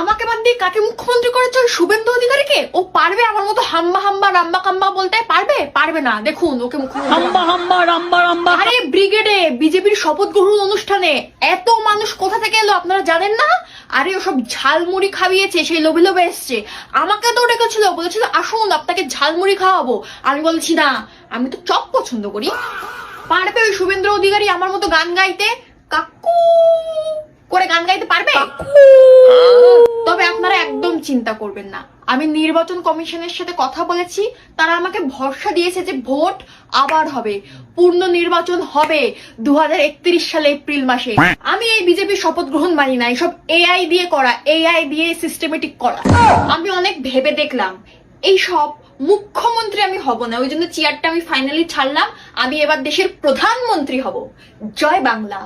আমাকে বাদ দিয়ে কাকে মুখ্যমন্ত্রী করেছে? ওই শুভেন্দু অধিকারীকে? ও পারবে আমার মতো হাম্বা হাম্বা রাম্বা কাম্বা বলতে? পারবে? পারবে না। দেখুন ওকে মুখ্যমন্ত্রী। হাম্বা হাম্বা রাম্বা রাম্বা। আরে ব্রিগেডে বিজেপির শপথ গ্রহণ অনুষ্ঠানে এত মানুষ কোথা থেকে এলো আপনারা জানেন না? আরে ওসব ঝালমুড়ি খাইয়েছে, সেই লোভে লোভে এসছে। আমাকে তো ডেকেছিল, বলেছিল আসুন আপনাকে ঝালমুড়ি খাওয়াবো। আমি বলেছি না, আমি তো চপ পছন্দ করি। পারবে ওই শুভেন্দ্র অধিকারী আমার মতো গান গাইতে? কাকু করে গান গাইতে পারবে? তবে আপনারা একদম চিন্তা করবেন না, আমি নির্বাচন কমিশনের সাথে কথা বলেছি। তারা আমাকে ভরসা দিয়েছে যে ভোট আবার হবে, পূর্ণ নির্বাচন হবে 2031 সালে এপ্রিল মাসে। আমি এই বিজেপির শপথ গ্রহণ মানি না, এসব এআই দিয়ে করা, এআই দিয়ে সিস্টেমেটিক করা। আমি অনেক ভেবে দেখলাম এই সব মুখ্যমন্ত্রী আমি হব না, ওই জন্য চেয়ারটা আমি ফাইনালি ছাড়লাম। আমি এবার দেশের প্রধানমন্ত্রী হব। জয় বাংলা।